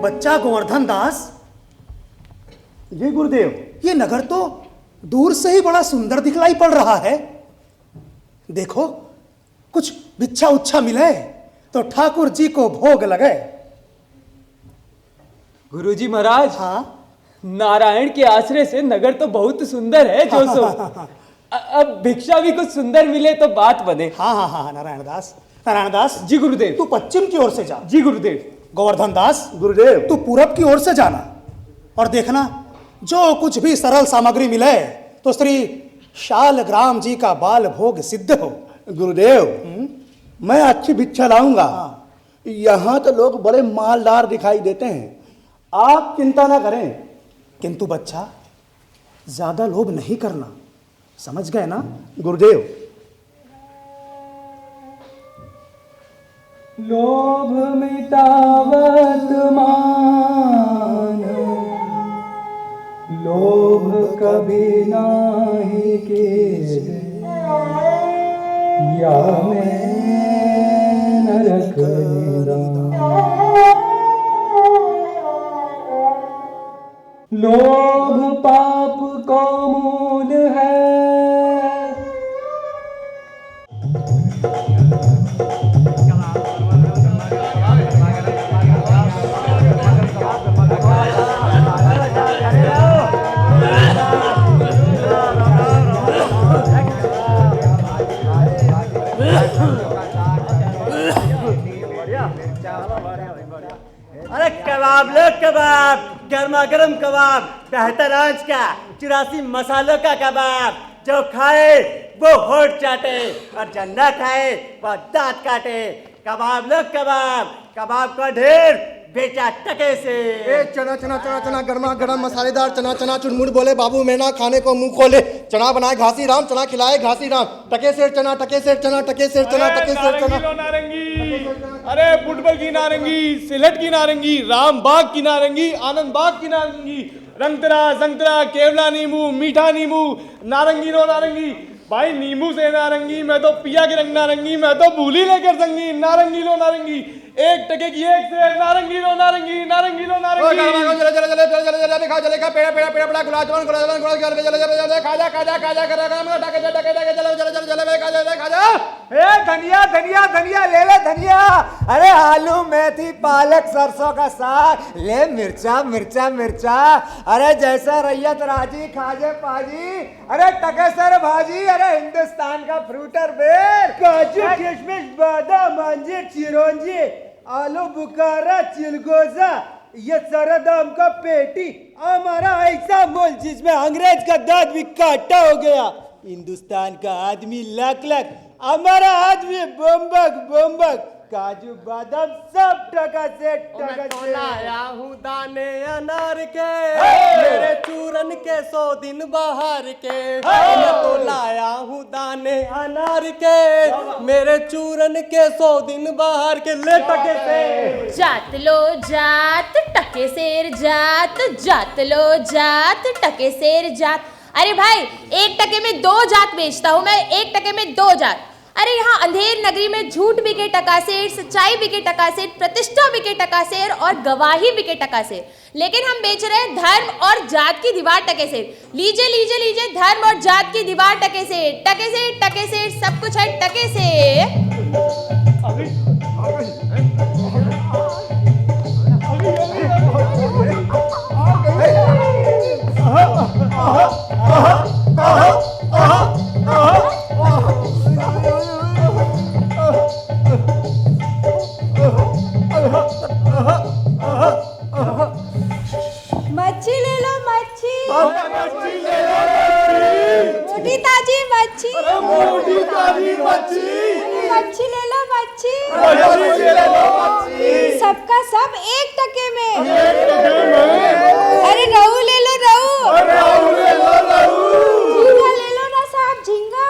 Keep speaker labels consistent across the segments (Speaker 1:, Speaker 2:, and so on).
Speaker 1: बच्चा गोवर्धन दास।
Speaker 2: जी गुरुदेव।
Speaker 1: ये नगर तो दूर से ही बड़ा सुंदर दिखलाई पड़ रहा है। देखो कुछ भिक्षा उच्छा मिले तो ठाकुर जी को भोग लगे।
Speaker 3: गुरुजी महाराज,
Speaker 1: हाँ
Speaker 3: नारायण के आश्रय से नगर तो बहुत सुंदर है जो सो। अब भिक्षा भी कुछ सुंदर मिले तो बात बने।
Speaker 1: हाँ हाँ हाँ नारायण दास। नारायण दास
Speaker 3: जी गुरुदेव।
Speaker 1: तू पश्चिम की ओर से जा।
Speaker 3: जी गुरुदेव।
Speaker 1: गोवर्धन दास
Speaker 2: गुरुदेव।
Speaker 1: तू पूरब की ओर से जाना और देखना जो कुछ भी सरल सामग्री मिले तो श्री शालग्राम जी का बाल भोग सिद्ध हो।
Speaker 2: गुरुदेव मैं अच्छी भिक्षा लाऊंगा। यहाँ तो लोग बड़े मालदार दिखाई देते हैं, आप चिंता ना करें।
Speaker 1: किंतु बच्चा ज्यादा लोभ नहीं करना, समझ गए ना?
Speaker 2: गुरुदेव।
Speaker 3: लोभ मिटावत मान, लोभ कभी नाही के, या मैं नरक निदान। लोभ पाप को मूल है,
Speaker 4: अरे कबाब लो कबाब, गर्मा गर्म कबाब, बेहतर आंच का 84 मसालों का कबाब। जो खाए वो होठ चाटे और जो न खाए वो दांत काटे। कबाब लो कबाब, कबाब का ढेर बेचा टके से।
Speaker 5: चना चना चना चना गर्मा गर्म मसालेदार चना चना चुनमुन बोले बाबू मैना खाने को मुंह खोले। चना बनाए घासी राम, चना खिलाए घासी राम। टके सेर चना, टके सेर चना, टके सेर चना, टके सेर चना।
Speaker 6: नारंगी, अरे फुटबॉल की नारंगी, सिलट की नारंगी, राम बाग की नारंगी, आनंद बाग की नारंगी, रंगतरा संतरा केवला नींबू, मीठा नींबू, नारंगी नो नारंगी। भाई नींबू से नारंगी, मैं तो पिया के रंग नारंगी, मैं तो भूली लेकर संगी। नारंगी लो नारंगी, 1 टके की 1 से नारंगी लो नारंगी, नारंगी लो नारंगी।
Speaker 5: जले जले जले जले जले जले खा जले खा पेड़ा पेड़ा पेड़ा पेड़ा गुलाब जामुन गुलाब जामुन गुलाब जले जले जले खा जा खा जा खा जा कर रहा है। टके टके टके जले जले जले जले खा जा खा जा।
Speaker 4: ए धनिया धनिया धनिया ले ले धनिया। अरे आलू मेथी पालक सरसों का साग ले। मिर्चा मिर्चा मिर्चा। अरे जैसा रैयत राजी खाजे पाजी। अरे टके सर भाजी। अरे हिंदुस्तान का फ्रूटर बेर। काजू किशमिश बादाम अंजीर चिरौंजी आलू बुखारा चिलगोजा ये सरद आम का पेटी। हमारा ऐसा मोल जिसमें अंग्रेज का दांत भी काटा हो गया। हिंदुस्तान का आदमी लाख लाख, हमारा आदमी बम्बक बम्बक। काजू बादाम सब टका से टका
Speaker 7: तो
Speaker 4: से।
Speaker 7: लाया हूँ दाने अनार के, मेरे चूरन के 100 दिन बाहर के। मैं तो लाया हूँ दाने अनार के, मेरे चूरन के 100 दिन बाहर के। ले टके से
Speaker 8: जात लो जात टके शेर जात, जात लो जात टके शेर जात। अरे भाई 1 टके में 2 जात बेचता हूँ मैं, 1 टके में 2 जात। अरे यहाँ अंधेर नगरी में झूठ बिके टकासेर, सच्चाई बिके टकासेर, प्रतिष्ठा बिके टकासेर और गवाही बिके टकासेर। लेकिन हम बेच रहे हैं धर्म और जात की दीवार टकेसेर। लीजिए लीजिए लीजिए धर्म और जात की दीवार टकेसेर, टकेसेर टकेसेर सब कुछ है टकेसेर।
Speaker 9: मच्छी ले लो मच्छी, मोटी ताजी मच्छी, मच्छी ले लो मच्छी, सबका सब 1 टके में। अरे रहू ले लो रहू, झींगा ले लो ना साहब झींगा।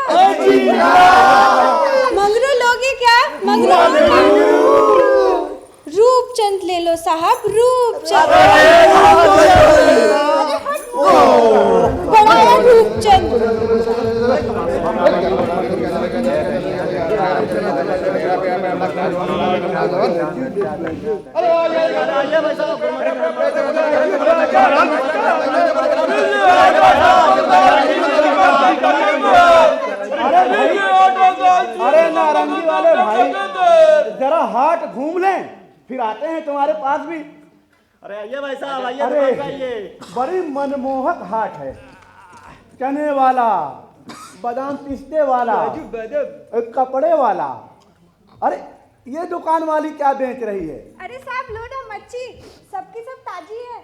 Speaker 9: मंगरू लोगे क्या? मंगरू। रूपचंद ले लो साहब रूपचंद, बड़ा है रूपचंद।
Speaker 2: अरे नारंगी वाले भाई, जरा हाट घूम लें, फिर आते हैं तुम्हारे पास भी।
Speaker 7: अरे आइए भाई साहब,
Speaker 2: अरे बड़ी मनमोहक हाट है, चने वाला, बादाम पिस्ते वाला, कपड़े वाला। अरे ये दुकान वाली क्या बेच रही है?
Speaker 9: अरे साहब लो ना मच्छी, सबकी सब ताजी है।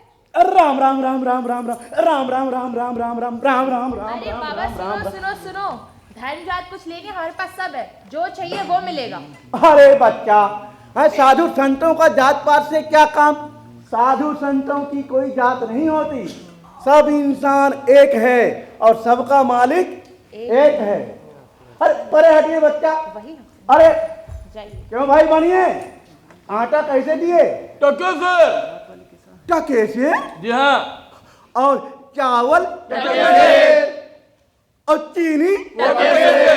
Speaker 2: राम राम राम राम राम राम राम राम राम राम राम राम राम राम राम।
Speaker 8: अरे बाबा सुनो सुनो सुनो, धर्म जात कुछ लेंगे, हमारे पास सब है, जो चाहिए वो मिलेगा।
Speaker 2: अरे बच्चा, है साधु संतों का जात पात से क्या काम? साधु संतों की कोई जात नहीं होती, सब इंसान एक है और सबका मालिक एक है। अरे परे हटिए बच्चा।
Speaker 8: वही
Speaker 2: अरे
Speaker 8: जाइए।
Speaker 2: क्यों भाई बनिए, आटा कैसे दिए?
Speaker 6: टके से।
Speaker 2: टके से?
Speaker 6: जी हाँ।
Speaker 2: और चावल टके से, और चीनी टके से,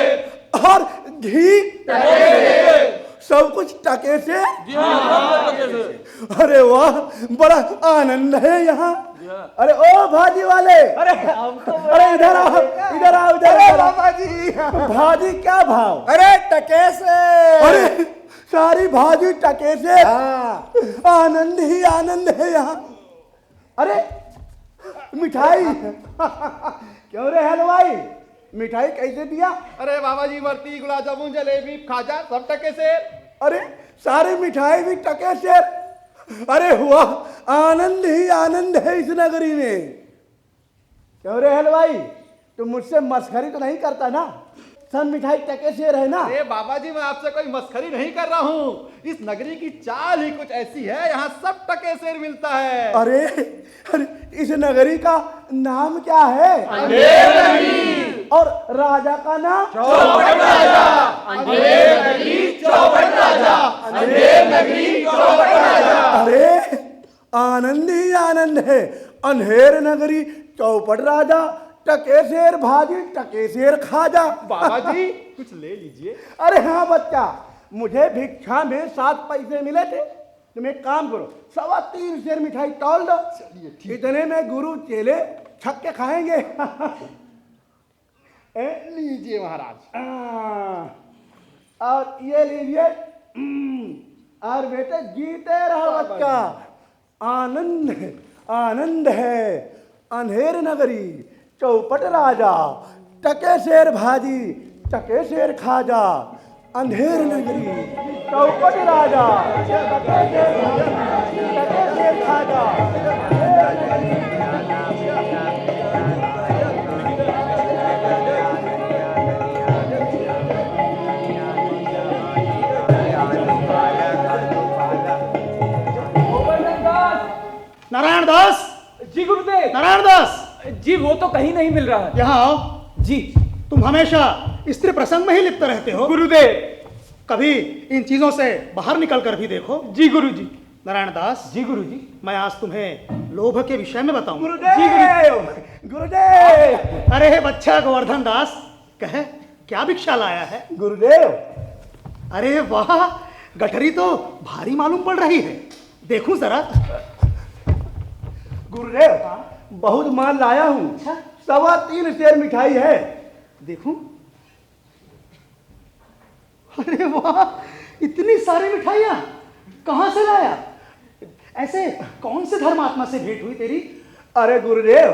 Speaker 2: और घी टके से, सब कुछ टके से?
Speaker 6: जी हाँ, टके से।
Speaker 2: अरे वाह, बड़ा आनंद है यहाँ। अरे ओ भाजी वाले,
Speaker 4: अरे हमको
Speaker 2: अरे इधर आओ इधर आओ इधर
Speaker 4: अरे
Speaker 2: आओ।
Speaker 4: बाबा जी,
Speaker 2: भाजी क्या भाव?
Speaker 4: अरे टके से।
Speaker 2: अरे सारी भाजी टके से।
Speaker 4: हाँ।
Speaker 2: आनंद ही आनंद है यहाँ। अरे मिठाई क्यों रे हलवाई, मिठाई कैसे दिया?
Speaker 6: अरे बाबा जी, बर्ती, गुलाब जामुन, जलेबी, खाजा सब टके से।
Speaker 2: अरे सारी मिठाई भी टके से। अरे हुआ आनंद ही आनंद है इस नगरी में। क्यों रे हलवाई, तुम मुझसे मस्खरी तो नहीं करता ना? सब मिठाई टके से है ना?
Speaker 6: अरे बाबा जी, मैं आपसे कोई मस्खरी नहीं कर रहा हूँ। इस नगरी की चाल ही कुछ ऐसी है, यहाँ सब टके से मिलता है।
Speaker 2: अरे अरे इस नगरी का नाम क्या है?
Speaker 6: अंधेर नगरी।
Speaker 2: और राजा का नाम?
Speaker 6: चौपट राजा। अंधेर नगरी चौपट राजा। अंधेर नगरी चौपट राजा।
Speaker 2: अरे आनंद ही आनंद है। अंधेर नगरी, चौपट राजा, टकेसेर भाजी, टकेसेर खाजा।
Speaker 6: बाबा जी कुछ ले लीजिए।
Speaker 2: अरे हाँ बच्चा, मुझे भिक्षा में 7 पैसे मिले थे। तुम एक काम करो, 3.25 सेर मिठाई तौल दो। इतने में गुरु चेले छक के खाएंगे।
Speaker 6: लीजिए महाराज।
Speaker 2: और ये लीजिए। और बेटे जीते रहो बच्चा। आनंद आनंद है। अंधेर नगरी, चौपट राजा, टकेसेर भाजी, टकेसेर खाजा। अंधेर नगरी, चौपट राजा, टकेसेर भाजी, टकेसेर खाजा।
Speaker 1: नारायण दास,
Speaker 3: जी गुरुदेव।
Speaker 1: नारायण दास,
Speaker 3: जी वो तो कहीं नहीं मिल रहा है।
Speaker 1: यहाँ आओ।
Speaker 3: जी
Speaker 1: तुम हमेशा स्त्री प्रसंग में ही लिप्त रहते हो।
Speaker 3: गुरुदेव।
Speaker 1: कभी इन चीजों से बाहर निकल कर भी देखो।
Speaker 3: जी गुरुजी।
Speaker 1: नारायण दास,
Speaker 3: जी गुरुजी।
Speaker 1: मैं आज तुम्हें लोभ के विषय में बताऊंगा।
Speaker 2: गुरुदेव, गुरुदेव।
Speaker 1: अरे बच्चा गोवर्धन दास, कह क्या भिक्षा लाया है?
Speaker 2: गुरुदेव,
Speaker 1: अरे वाह, गठरी तो भारी मालूम पड़ रही है, देखूं जरा।
Speaker 2: गुरुदेव, बहुत माल लाया हूँ। 3.25 सेर मिठाई है।
Speaker 1: देखूं। अरे वाह, इतनी सारी मिठाइयां कहां से लाया? ऐसे कौन से धर्मात्मा से भेंट हुई तेरी?
Speaker 2: अरे गुरुदेव,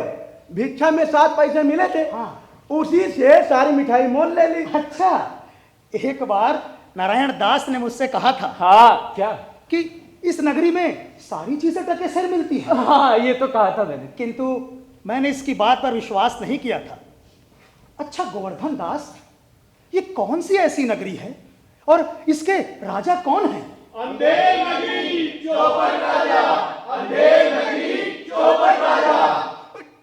Speaker 2: भिक्षा में 7 पैसे मिले थे।
Speaker 1: हाँ।
Speaker 2: उसी से सारी मिठाई मोल ले ली।
Speaker 1: अच्छा, एक बार नारायण दास ने मुझसे कहा था
Speaker 3: हाँ क्या?
Speaker 1: कि इस नगरी में सारी चीजें टके सेर मिलती है।
Speaker 3: हाँ ये तो कहा था मैंने।
Speaker 1: किंतु मैंने इसकी बात पर विश्वास नहीं किया था। अच्छा गोवर्धन दास, ये कौन सी ऐसी नगरी है और इसके राजा कौन है?
Speaker 6: अंधेर नगरी चौपट राजा, अंधेर नगरी चौपट राजा।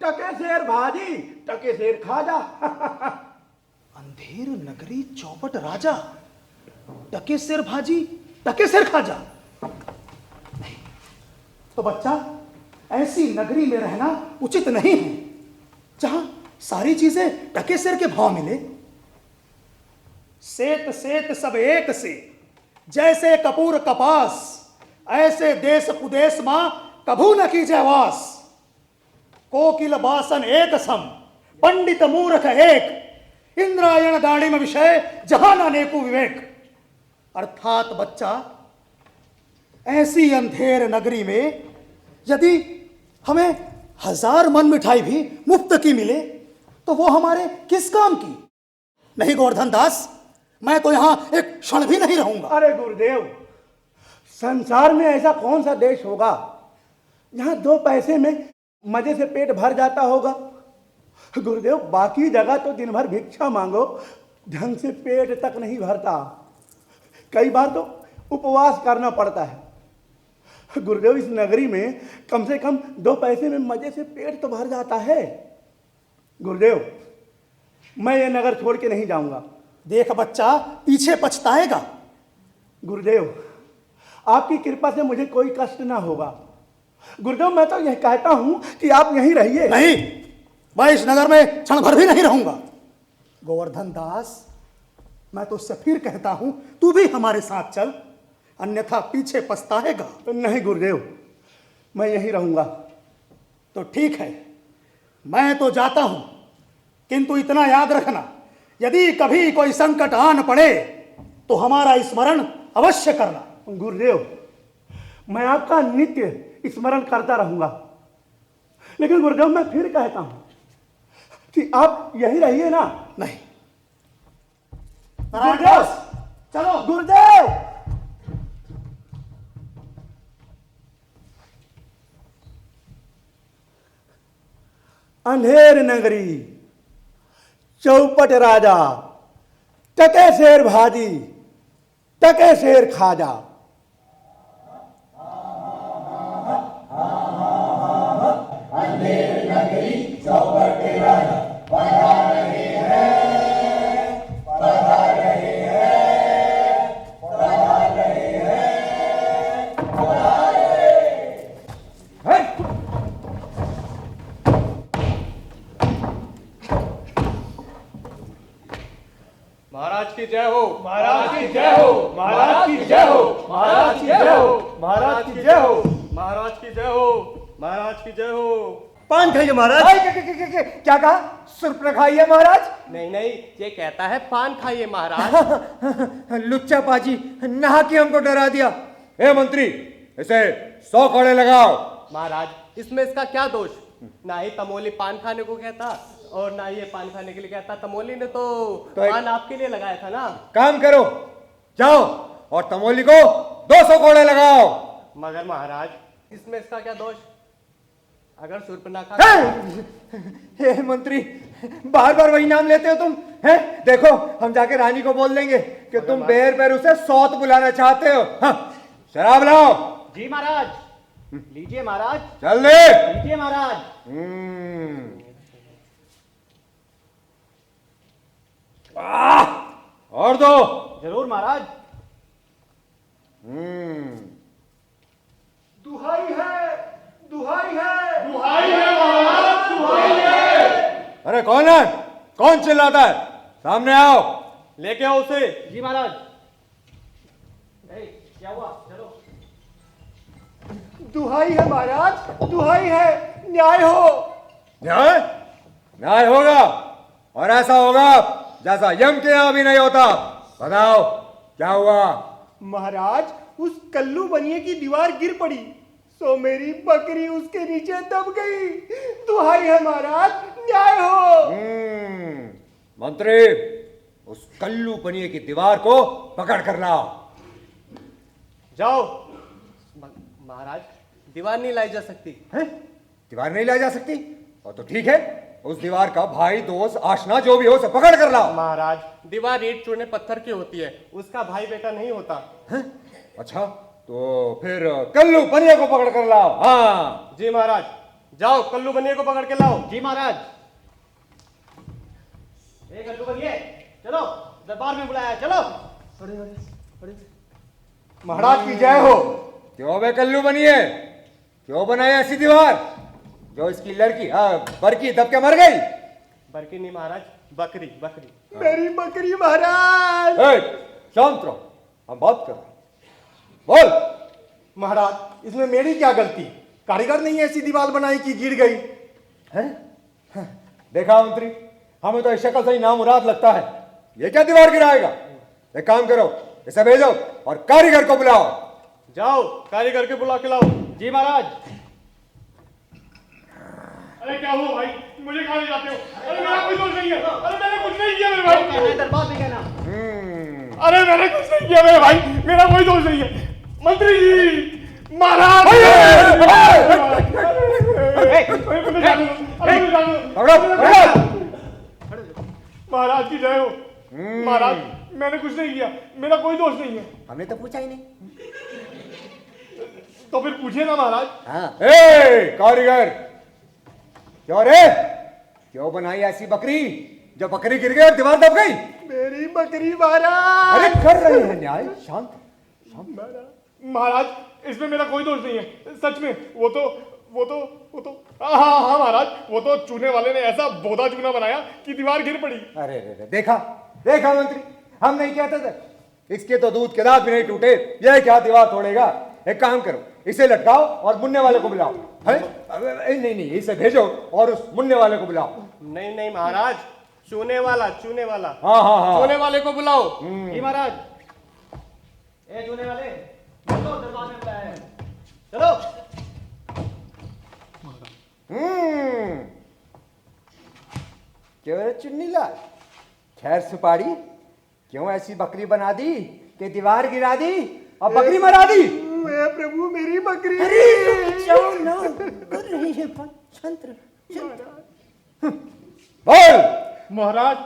Speaker 2: टके सेर भाजी, टके सेर खाजा।
Speaker 1: अंधेर नगरी चौपट राजा, टके सिर भाजी, टके सिर खाजा। नहीं, तो बच्चा ऐसी नगरी में रहना उचित नहीं है जहां सारी चीजें टके सिर के भाव मिले। सेत सेत सब एक से, जैसे कपूर कपास, ऐसे देश कुदेश मां कभू न की जयवास। कोकिल बासन एक सम, पंडित मूर्ख एक, इंद्रायण दाढ़ी में विषय जहां अनेकु विवेक। अर्थात बच्चा, ऐसी अंधेर नगरी में यदि हमें 1000 मन मिठाई भी मुफ्त की मिले तो वो हमारे किस काम की? नहीं गोवर्धन दास, मैं तो यहां एक क्षण भी नहीं रहूंगा।
Speaker 2: अरे गुरुदेव, संसार में ऐसा कौन सा देश होगा जहां 2 पैसे में मजे से पेट भर जाता होगा? गुरुदेव, बाकी जगह तो दिन भर भिक्षा मांगो, ढंग से पेट तक नहीं भरता। कई बार तो उपवास करना पड़ता है। गुरुदेव, इस नगरी में कम से कम 2 पैसे में मजे से पेट तो भर जाता है। गुरुदेव, मैं ये नगर छोड़ के नहीं जाऊंगा।
Speaker 1: देख बच्चा, पीछे पछताएगा।
Speaker 2: गुरुदेव, आपकी कृपा से मुझे कोई कष्ट ना होगा। गुरुदेव, मैं तो यह कहता हूं कि आप यहीं रहिए।
Speaker 1: नहीं, मैं इस नगर में क्षण भर भी नहीं रहूंगा। गोवर्धन दास, मैं तो उससे फिर कहता हूं, तू भी हमारे साथ चल, अन्यथा पीछे पछताएगा।
Speaker 2: नहीं गुरुदेव, मैं यहीं रहूंगा।
Speaker 1: तो ठीक है, मैं तो जाता हूं, किंतु इतना याद रखना, यदि कभी कोई संकट आन पड़े तो हमारा स्मरण अवश्य करना।
Speaker 2: गुरुदेव, मैं आपका नित्य स्मरण करता रहूंगा। लेकिन गुरुदेव, मैं फिर कहता हूं कि आप यहीं रहिए ना।
Speaker 1: नहीं
Speaker 2: गुरुदेव,
Speaker 1: चलो।
Speaker 2: गुरुदेव, अंधेर नगरी चौपट राजा, टके शेर भाजी, टके शेर खाजा।
Speaker 6: महाराज की जय हो, महाराज की जय हो, महाराज की जय हो, महाराज की जय हो, महाराज की जय हो, महाराज की जय हो, महाराज की जय हो।
Speaker 4: पान खाइए महाराज। क्या कहा? सुर्ख खाइए महाराज।
Speaker 7: नहीं नहीं, ये कहता है पान खाइए महाराज।
Speaker 4: लुच्चा पाजी, नहा के हमको डरा दिया। ए मंत्री, इसे 100 कोड़े लगाओ।
Speaker 7: महाराज, इसमें इसका क्या दोष? ना ही तमोली पान खाने को कहता और ना ही ये पान खाने के लिए कहता। तमोली ने तो पान आपके लिए लगाया था ना।
Speaker 4: काम करो, जाओ और तमोली को 200 कोड़े लगाओ।
Speaker 7: मगर महाराज, इसमें इसका क्या दोष? अगर शूर्पणखा
Speaker 4: हे मंत्री, बार बार वही नाम लेते हो तुम, हैं? देखो, हम जाके रानी को बोल देंगे कि तुम बेर बेर उसे सौत बुलाना चाहते हो। हाँ, शराब लाओ।
Speaker 7: जी महाराज।
Speaker 2: लीजिए महाराज,
Speaker 4: चल दे।
Speaker 2: लीजिए महाराज।
Speaker 4: और दो।
Speaker 2: जरूर महाराज।
Speaker 1: दुहाई है, दुहाई है,
Speaker 6: दुहाई है महाराज, दुहाई है।
Speaker 4: अरे कौन है? कौन चिल्लाता है? सामने आओ।
Speaker 6: लेके आओ उसे।
Speaker 2: जी महाराज। क्या हुआ? चलो।
Speaker 1: दुहाई है महाराज, दुहाई है, न्याय हो।
Speaker 4: न्याय? न्याय होगा, और ऐसा होगा जैसा यम के यहां भी नहीं होता। बताओ क्या हुआ?
Speaker 1: महाराज, उस कल्लू बनिए की दीवार गिर पड़ी, सो मेरी बकरी उसके नीचे दब गई। दुहाई है महाराज, न्याय हो।
Speaker 4: मंत्री, उस कल्लू बनिए की दीवार को पकड़ कर लाओ।
Speaker 7: जाओ। महाराज, दीवार नहीं लाई जा सकती।
Speaker 4: हैं? दीवार नहीं लाई जा सकती? और तो ठीक है, उस दीवार का भाई, दोस्त, आशना जो भी हो सब पकड़ कर लाओ।
Speaker 7: महाराज, दीवार ईंट चूने पत्थर की होती है, उसका भाई बेटा नहीं होता।
Speaker 4: हैं? अच्छा, तो फिर कल्लू बनिए को पकड़ कर लाओ। हाँ
Speaker 7: जी महाराज। जाओ, कल्लू बनिए को पकड़ के लाओ।
Speaker 2: जी महाराज। कल्लू बनिए, चलो दरबार में बुलाया, चलो।
Speaker 1: महाराज की जय हो।
Speaker 4: क्यों बे कल्लू बनिए, क्यों बनाई ऐसी दीवार जो इसकी लड़की बरकी दब के मर गई?
Speaker 7: बरकी नहीं महाराज, बकरी, बकरी।
Speaker 1: मेरी बकरी महाराज।
Speaker 4: शांत रहो, हम बात कर रहे हैं। बोल।
Speaker 5: महाराज, इसमें मेरी क्या गलती? कारीगर नहीं ऐसी दीवार बनाई कि गिर गई।
Speaker 4: हैं? देखा मंत्री, हमें तो इस शक्ल से ही नामुराद लगता है। ये क्या दीवार गिराएगा? एक काम करो, इसे भेजो और कारीगर को बुलाओ।
Speaker 7: जाओ, कारीगर के बुला के लाओ।
Speaker 2: जी महाराज।
Speaker 6: अरे क्या हुआ भाई, मुझे कहाँ ले जाते हो? अरे मेरा कोई दोष नहीं है। अरे मैंने कुछ नहीं किया मेरे भाई।
Speaker 2: दरबार में कहना।
Speaker 6: अरे मैंने कुछ नहीं किया मेरे भाई, मेरा कोई दोष नहीं है। मंत्री जी, महाराज। महाराज की जय हो। महाराज, मैंने कुछ नहीं किया, मेरा कोई दोष नहीं है।
Speaker 4: हमने तो पूछा ही नहीं।
Speaker 6: तो फिर पूछिए ना महाराज।
Speaker 4: हाँ। कारीगर, क्यों रे, क्यों बनाई ऐसी बकरी जो बकरी गिर गई और दीवार दब गई?
Speaker 1: मेरी बकरी महाराज।
Speaker 4: अरे कर रहे हैं न्याय, शांत।
Speaker 6: महाराज, इसमें मेरा कोई दोष नहीं है, सच में। वो तो हाँ महाराज, वो तो चूने वाले ने ऐसा बोधा चूना बनाया कि दीवार गिर पड़ी।
Speaker 4: अरे देखा देखा मंत्री, हम नहीं कहते थे इसके तो दूध के दांत भी नहीं टूटे, यह क्या दीवार तोड़ेगा? एक काम करो, इसे लटकाओ और मुन्ने वाले को बुलाओ। है? नहीं, इसे भेजो और उस मुन्ने वाले को बुलाओ।
Speaker 7: नहीं नहीं महाराज, चूने वाला, चूने वाला।
Speaker 4: हाँ।
Speaker 7: चूने वाले को बुलाओ।
Speaker 2: जी महाराज। चूने वाले, चलो दरबार में बुलाया है, चलो।
Speaker 4: क्यों रे चुन्नी लाल, खैर सुपारी, क्यों ऐसी बकरी बना दी कि दीवार गिरा दी और बकरी मरा दी?
Speaker 1: मैं प्रभु, मेरी बकरी।
Speaker 4: बोल।
Speaker 6: महाराज,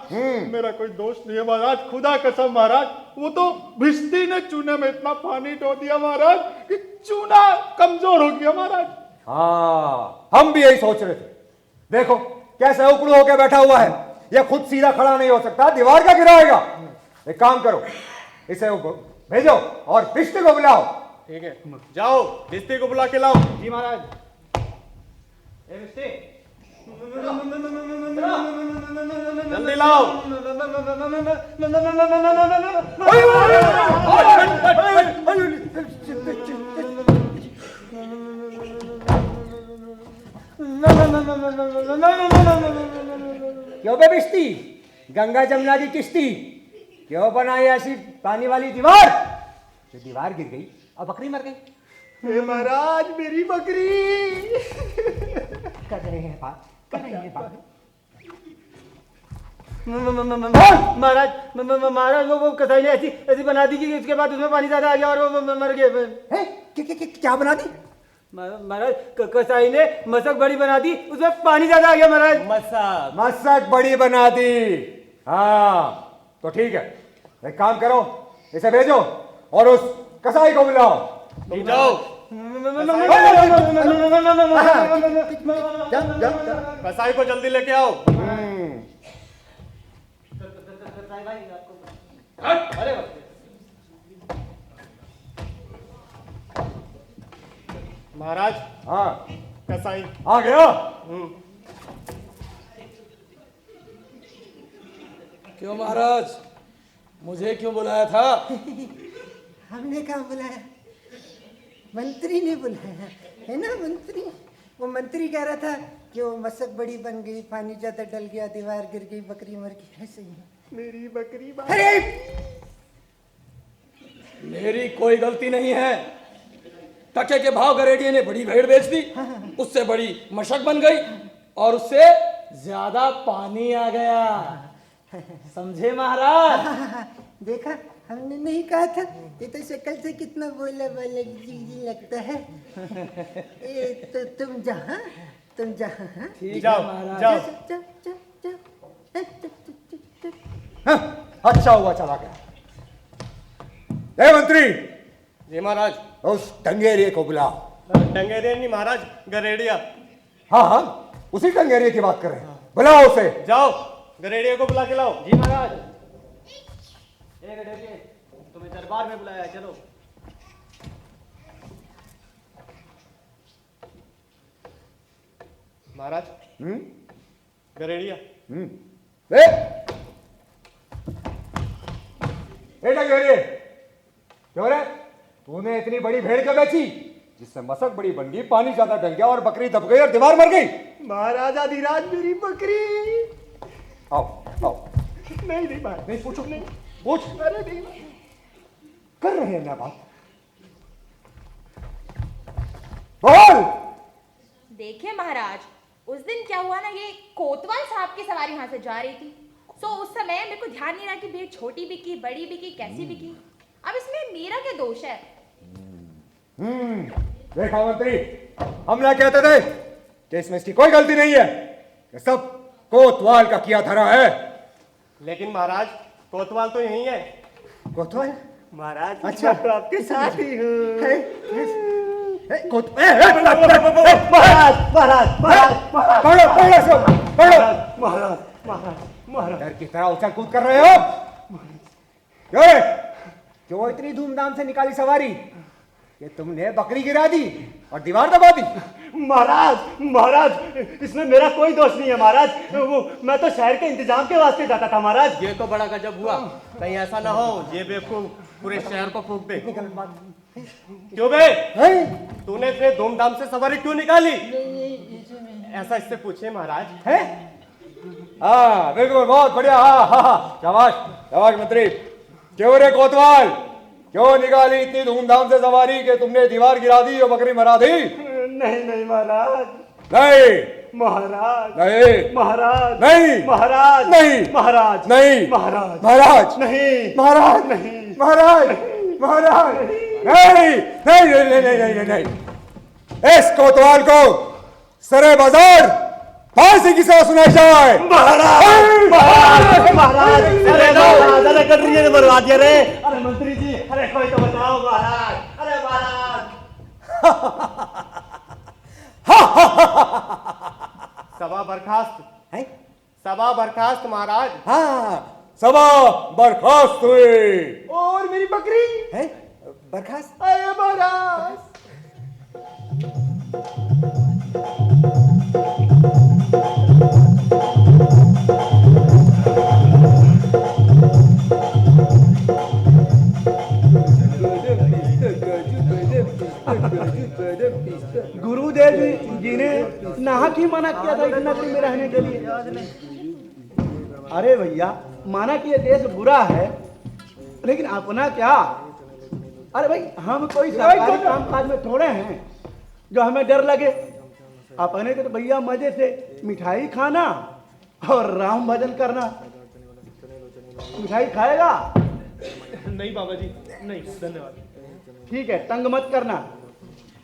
Speaker 6: मेरा कोई दोष नहीं है महाराज, खुदा कसम महाराज। वो तो भिश्ती ने चूने में इतना पानी डो दिया महाराज कि चूना कमजोर हो गया महाराज।
Speaker 4: हाँ, हम भी यही सोच रहे थे। देखो कैसे उकड़ू होकर बैठा हुआ है, यह खुद सीधा खड़ा नहीं हो सकता, दीवार का गिराएगा। एक काम करो, इसे भेजो और भिश्ती को बुलाओ।
Speaker 7: ठीक है, जाओ, भिश्ती को बुला के लाओ।
Speaker 2: जी महाराज।
Speaker 7: जल्दी लाओ।
Speaker 4: क्यों बे भिश्ती, गंगा जमुना की किश्ती, क्यों बनाई ऐसी पानी वाली दीवार जो दीवार गिर गई और बकरी मर गई?
Speaker 1: हे महाराज, मेरी बकरी।
Speaker 4: कर रहे हैं बात, कर रहे हैं बात।
Speaker 2: महाराज, महाराज वो कसाई ने ऐसी बना दी कि उसके बाद उसमें पानी ज्यादा आ गया और वो मर गए।
Speaker 4: क्या बना दी?
Speaker 2: महाराज, कसाई ने मशक बड़ी बना दी, उसमें पानी ज्यादा आ गया महाराज।
Speaker 4: मशक बड़ी बना दी। हाँ तो ठीक है, एक काम करो, इसे भेजो और उस कसाई को बुलाओ।
Speaker 7: तुम जाओ,
Speaker 6: कसाई को जल्दी लेके आओ। महाराज,
Speaker 2: हाँ
Speaker 6: कसाई
Speaker 2: आ गया।
Speaker 10: क्यों महाराज, मुझे क्यों बुलाया था?
Speaker 4: हमने कहा बुलाया, मंत्री ने बुलाया है ना। मंत्री, वो मंत्री कह रहा था कि वो मशक बड़ी बन गई, पानी ज्यादा डल गया, दीवार गिर गई, बकरी मर गई। ऐसे ही मेरी बकरी अरे
Speaker 10: मेरी कोई गलती नहीं है। टके के भाव गरेड़िए ने बड़ी भेड़ बेच दी, उससे बड़ी मशक बन गई और उससे ज्यादा पानी आ गया। समझे महाराज?
Speaker 4: देखा, हमने नहीं कहा था। ये तो शक्ल से कितना बोला बोला जी लगता है। ए, तो तुम जहाँ हाँ?
Speaker 10: ठीक
Speaker 6: जाओ,
Speaker 10: है महाराज।
Speaker 6: जाओ।
Speaker 2: अच्छा हुआ चला गया। ए मंत्री,
Speaker 6: जी महाराज।
Speaker 2: उस टंगेरिए को बुलाओ।
Speaker 6: डंगेरिया नहीं महाराज, गरेड़िया।
Speaker 2: हाँ हाँ, उसी टंगेरिए की बात कर रहे हैं। बुलाओ उसे।
Speaker 6: जाओ, गरेड़िया को बुला के लाओ।
Speaker 3: जी महाराज। तुम्हें दरबार में बुलाया, चलो।
Speaker 6: महाराज, गरेड़िया।
Speaker 2: टंगेरिए, क्यों रे? तूने इतनी बड़ी भेड़ क्यों बेची जिससे मशक बड़ी बन गई, पानी ज्यादा डल गया और बकरी दब गई और दीवार मर गई?
Speaker 4: महाराज आधिराज मेरी बकरी।
Speaker 2: आओ आओ।
Speaker 4: नहीं नहीं बात
Speaker 2: नहीं पूछो, नहीं पूछ।
Speaker 4: अरे नहीं
Speaker 2: कर रहे हैं ना बात। बोल।
Speaker 8: देखिए महाराज, उस दिन क्या हुआ ना, ये कोतवाल साहब की सवारी यहाँ से जा रही थी। सो उस समय मेरे को ध्यान नहीं रहा कि भेड़ छोटी बिकी, बड़ी बिकी, कैसी बिकी। अब इसमें मेरा क्या दोष है?
Speaker 2: देखा मंत्री, हम ना कहते थे कि इसमें इसकी कोई गलती नहीं है, कि सब कोतवाल का किया धरा है।
Speaker 6: लेकिन महाराज, कोतवाल तो यही है।
Speaker 2: कोतवाल?
Speaker 4: महाराज,
Speaker 2: अच्छा,
Speaker 4: मैं तो आपके साथ ही हूँ।
Speaker 2: महाराज डर की तरह उछल कूद कर रहे हो क्यों? क्यों इतनी धूमधाम से निकाली सवारी कि तुमने बकरी गिरा दी और दीवार दबा दी?
Speaker 4: महाराज, इसमें मेरा कोई दोष नहीं है महाराज। वो मैं तो शहर के इंतजाम के वास्ते जाता था महाराज।
Speaker 6: ये तो बड़ा गजब हुआ। कहीं ऐसा ना हो ये बेवकूफ पूरे शहर को फूंक दे। क्यों बे? तूने इतने धूमधाम से सवारी क्यों निकाली? ऐसा इससे पूछे महाराज।
Speaker 2: है? हाँ बिल्कुल, बहुत बढ़िया। हाँ हाँ हाँ, शाबाश शाबाश मंत्री। क्यों रे कोतवाल, क्यों निकाली इतनी धूमधाम से सवारी कि तुमने दीवार गिरा दी और बकरी मरा दी?
Speaker 4: नहीं महाराज।
Speaker 2: नहीं
Speaker 4: महाराज।
Speaker 2: नहीं
Speaker 4: महाराज।
Speaker 2: नहीं
Speaker 4: महाराज।
Speaker 2: नहीं
Speaker 4: महाराज।
Speaker 2: नहीं
Speaker 4: महाराज।
Speaker 2: महाराज
Speaker 4: नहीं
Speaker 2: महाराज
Speaker 4: नहीं
Speaker 2: महाराज महाराज नहीं नहीं नहीं नहीं नहीं नहीं। इस कोतवाल को सरे बाजार फांसी की सजा सुनाई जाए।
Speaker 4: महाराज। महाराज। अरे महाराज, अरे कटरिये ने मरवा दिया रे। अरे मंत्री जी, अरे कोई तो बताओ महाराज। अरे महाराज।
Speaker 6: सभा बर्खास्त
Speaker 2: है?
Speaker 6: सभा बर्खास्त महाराज।
Speaker 2: हाँ, सभा बर्खास्त हुई।
Speaker 4: और मेरी बकरी
Speaker 2: है? बर्खास्त?
Speaker 4: अरे महाराज।
Speaker 2: गुरुदेव जी ने नाहक ही मना किया था इस नगरी में रहने के लिए। अरे भैया, माना कि ये देश बुरा है, लेकिन अपना क्या? अरे भाई, हम कोई सरकारी कामकाज में थोड़े हैं जो हमें डर लगे। अपने को तो भैया मजे से मिठाई खाना और राम भजन करना। मिठाई खाएगा?
Speaker 6: नहीं बाबा जी, नहीं धन्यवाद।
Speaker 2: ठीक है, तंग मत करना,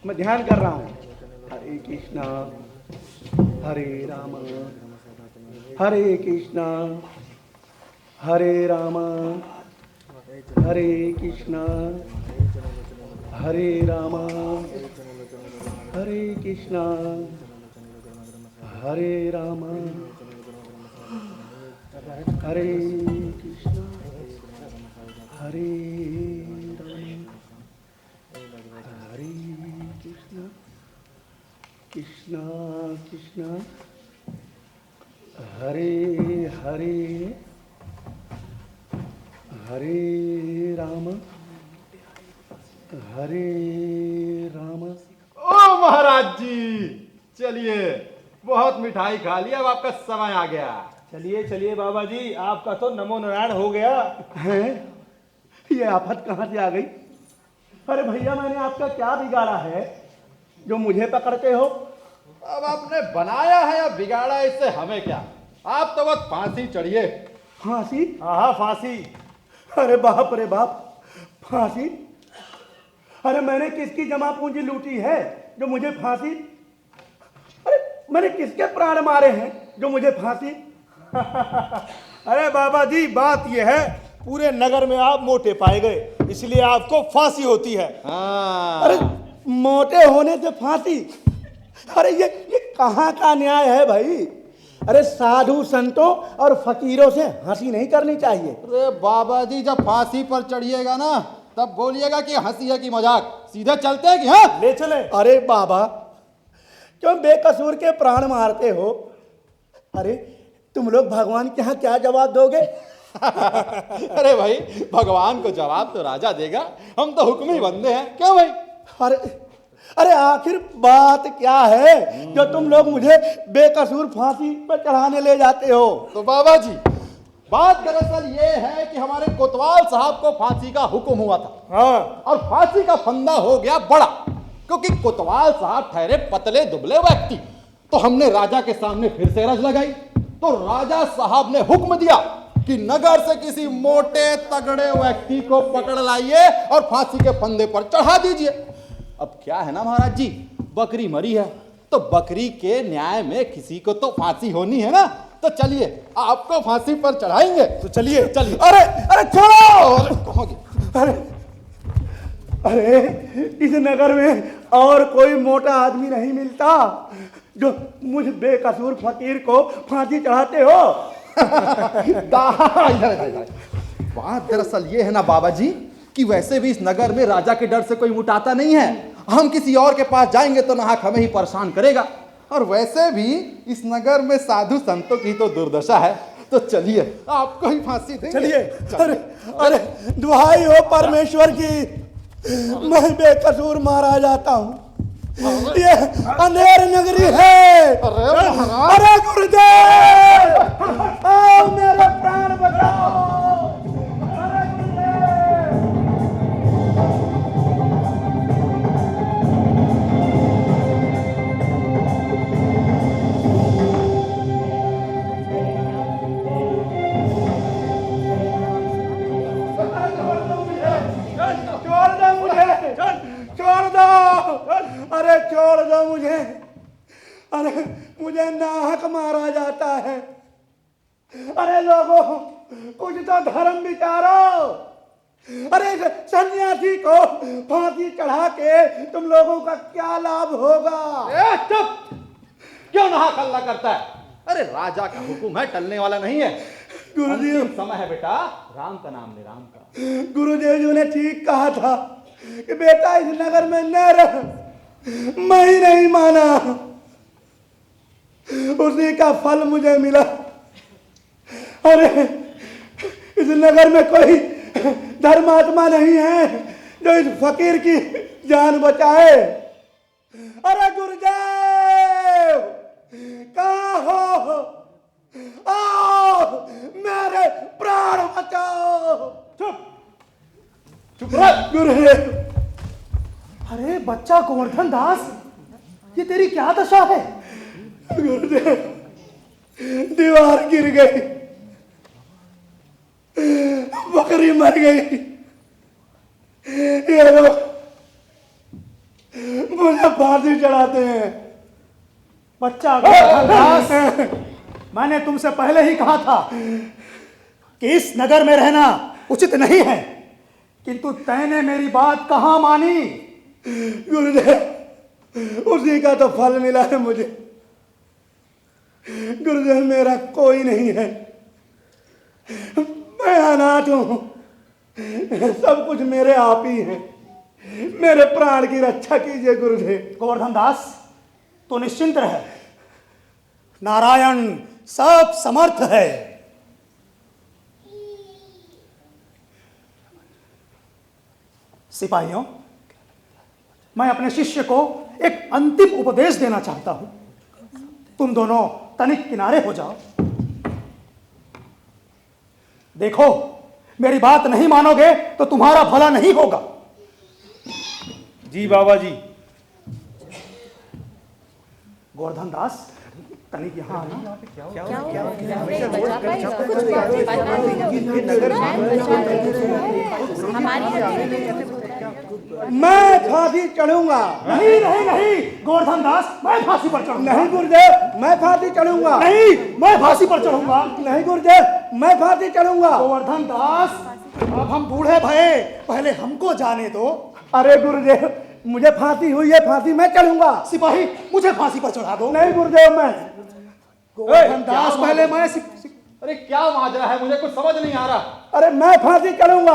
Speaker 2: मैं ध्यान कर रहा हूँ। हरे कृष्णा हरे राम हरे कृष्णा हरे राम हरे कृष्णा हरे रामा हरे कृष्णा हरे रामा हरे कृष्णा हरे रामा हरे कृष्णा कृष्णा कृष्णा हरे हरे हरे राम हरे राम।
Speaker 11: ओ महाराज जी, चलिए, बहुत मिठाई खा लिया, अब आपका समय आ गया।
Speaker 6: चलिए चलिए बाबा जी, आपका तो नमो नारायण हो गया
Speaker 2: है। ये आफत कहाँ से आ गई? अरे भैया, मैंने आपका क्या बिगाड़ा है जो मुझे पकड़ते हो?
Speaker 11: अब आपने बनाया है या बिगाड़ा, इससे हमें क्या? आप तो बस फांसी चढ़िए।
Speaker 2: फांसी?
Speaker 6: हाँ फांसी।
Speaker 2: अरे बाप रे बाप, फांसी? अरे मैंने किसकी जमा पूंजी लूटी है जो मुझे फांसी? अरे मैंने किसके प्राण मारे हैं जो मुझे फांसी?
Speaker 6: अरे बाबा जी, बात यह है, पूरे नगर में आप मोटे पाए गए, इसलिए आपको फांसी होती है।
Speaker 11: हाँ।
Speaker 2: अरे मोटे होने से फांसी? अरे ये कहाँ का न्याय है भाई? अरे साधु संतों और फकीरों से हंसी नहीं करनी चाहिए।
Speaker 11: अरे बाबा जी, जब फांसी पर चढ़िएगा ना, तब बोलिएगा कि हंसी है कि मजाक। सीधे चलते हैं कि हाँ?
Speaker 6: ले चले।
Speaker 2: अरे बाबा, क्यों बेकसूर के प्राण मारते हो? अरे तुम लोग भगवान के यहाँ क्या जवाब दोगे?
Speaker 11: अरे भाई, भगवान को जवाब तो राजा देगा, हम तो हुक्मी बंदे हैं, क्यों भाई?
Speaker 2: अरे आखिर बात क्या है जो तुम लोग मुझे बेकसूर फांसी पर चढ़ाने ले जाते हो?
Speaker 11: तो बाबा जी, बात दरअसल ये है कि हमारे कोतवाल साहब को फांसी का हुक्म हुआ था।
Speaker 6: हाँ।
Speaker 11: और फांसी का फंदा हो गया बड़ा, क्योंकि कोतवाल साहब ठहरे पतले दुबले व्यक्ति। तो हमने राजा के सामने फिर से रज लगाई, तो राजा साहब ने हुक्म दिया कि नगर से किसी मोटे तगड़े व्यक्ति को पकड़ लाइए और फांसी के फंदे पर चढ़ा दीजिए। अब क्या है ना महाराज जी, बकरी मरी है तो बकरी के न्याय में किसी को तो फांसी होनी है ना। तो चलिए, आपको फांसी पर चढ़ाएंगे।
Speaker 6: तो चलिए
Speaker 11: चलिए।
Speaker 2: अरे छोड़ो!
Speaker 11: कहोगे?
Speaker 2: अरे इस नगर में और कोई मोटा आदमी नहीं मिलता जो मुझ बेकसूर फकीर को फांसी चढ़ाते हो?
Speaker 11: बात दरअसल ये है ना बाबा जी, कि वैसे भी इस नगर में राजा के डर से कोई मुटाता नहीं है। हम किसी और के पास जाएंगे तो नाहक हमें ही परेशान करेगा। और वैसे भी इस नगर में साधु संतों की तो दुर्दशा है। तो चलिए, आपको ही फांसी देंगे।
Speaker 2: चलिए। अरे दुहाई हो परमेश्वर की, मैं बेकसूर मारा जाता हूँ। ये अंधेर नगरी है। अरे गुरुदेव, आओ मेरे प्राण बचाओ। अरे छोड़ दो मुझे। अरे मुझे नाहक मारा जाता है। अरे लोगों, कुछ तो धर्म विचारो। अरे सन्यासी को फांसी चढ़ा के तुम लोगों का क्या लाभ होगा?
Speaker 11: चुप! क्यों नाहक हल्ला करता है? अरे राजा का हुक्म है, टलने वाला नहीं है।
Speaker 2: गुरुदेव,
Speaker 11: समय है बेटा, राम का नाम ले, राम का।
Speaker 2: गुरुदेव जी ने ठीक कहा था कि बेटा इस नगर में न रह। मैं ही नहीं माना, उसी का फल मुझे मिला। अरे इस नगर में कोई धर्मात्मा नहीं है जो इस फकीर की जान बचाए। अरे गुरुदेव, कहाँ हो? आओ, मेरे प्राण बचाओ।
Speaker 11: चुप रह
Speaker 2: गुरुदेव।
Speaker 1: अरे बच्चा गोवर्धन दास, ये तेरी क्या दशा है?
Speaker 2: गुरुदेव, दीवार गिर गई, बकरी मर गई, ये लोग मुझे फांसी चढ़ाते हैं।
Speaker 1: बच्चा गोवर्धन दास, मैंने तुमसे पहले ही कहा था कि इस नगर में रहना उचित नहीं है, किंतु तैने मेरी बात कहाँ मानी?
Speaker 2: गुरुदेव उसी का तो फल मिला है मुझे। गुरुदेव मेरा कोई नहीं है, मैं अनाथ हूं, सब कुछ मेरे आप ही है। मेरे प्राण की रक्षा कीजिए गुरुदेव।
Speaker 1: गोवर्धन दास तो निश्चिंत रहे, नारायण सब समर्थ है। सिपाहियों, मैं अपने शिष्य को एक अंतिम उपदेश देना चाहता हूं। तुम दोनों तनिक किनारे हो जाओ। देखो, मेरी बात नहीं मानोगे तो तुम्हारा भला नहीं होगा।
Speaker 6: जी बाबा जी।
Speaker 1: गोवर्धन दास, तनिक यहाँ आना।
Speaker 2: मैं फांसी चढ़ूंगा।
Speaker 1: नहीं नहीं नहीं गोवर्धन दास, मैं फांसी पर चढ़ूंगा।
Speaker 2: नहीं गुरुदेव, मैं फांसी चढ़ूंगा।
Speaker 1: नहीं, मैं फांसी पर चढ़ूंगा।
Speaker 2: नहीं गुरुदेव, मैं फांसी चढ़ूंगा।
Speaker 1: गोवर्धन दास, अब हम बूढ़े भये, पहले हमको जाने दो।
Speaker 2: अरे गुरुदेव, मुझे फांसी हुई है, फांसी मैं चढ़ूंगा।
Speaker 1: सिपाही, मुझे फांसी पर चढ़ा दो।
Speaker 2: नहीं गुरुदेव, मैं
Speaker 1: गोवर्धन दास, पहले मैं
Speaker 11: अरे क्या माजरा है, मुझे कुछ समझ नहीं आ रहा।
Speaker 2: अरे मैं फांसी चढ़ूंगा।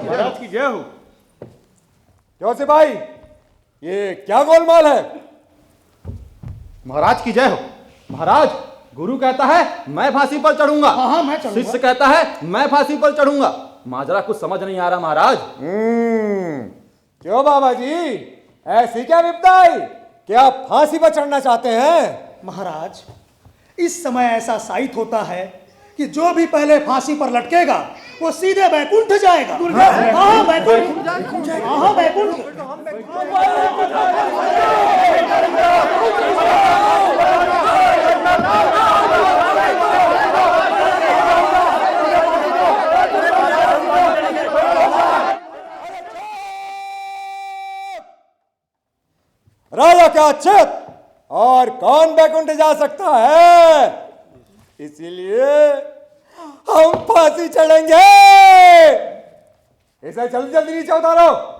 Speaker 6: महाराज की जय हो।
Speaker 4: क्यों सिपाही, ये क्या गोलमाल है?
Speaker 11: महाराज की जय हो। महाराज, गुरु कहता है मैं फांसी पर चढ़ूंगा।
Speaker 1: हाँ, मैं चढ़ूंगा।
Speaker 11: शिष्य कहता है मैं फांसी पर चढ़ूंगा। माजरा कुछ समझ नहीं आ रहा महाराज।
Speaker 4: क्यों बाबा जी, ऐसी क्या विपदा आई? क्या आप फांसी पर चढ़ना चाहते हैं?
Speaker 1: महाराज, इस समय ऐसा साइट होता है कि जो भी पहले फांसी पर लटकेगा वो सीधे बैकुंठ जाएगा। हाँ, बैकुंठ। हाँ, बैकुंठ।
Speaker 4: राजा क्या चित, और कौन बैकुंठ जा सकता है? इसीलिए हम फांसी चढ़ेंगे। इसे जल्दी जल्दी नीचे उतारो।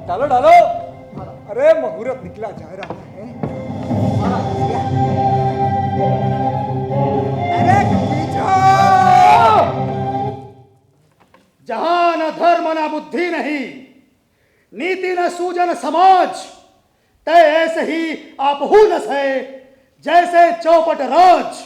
Speaker 4: डालो डालो। अरे मुहूर्त निकला जा रहा है। अरे
Speaker 1: जहां न धर्म न बुद्धि नहीं, नीति न सूजन समाज, तय ऐसे ही आपहू न है जैसे चौपट राज।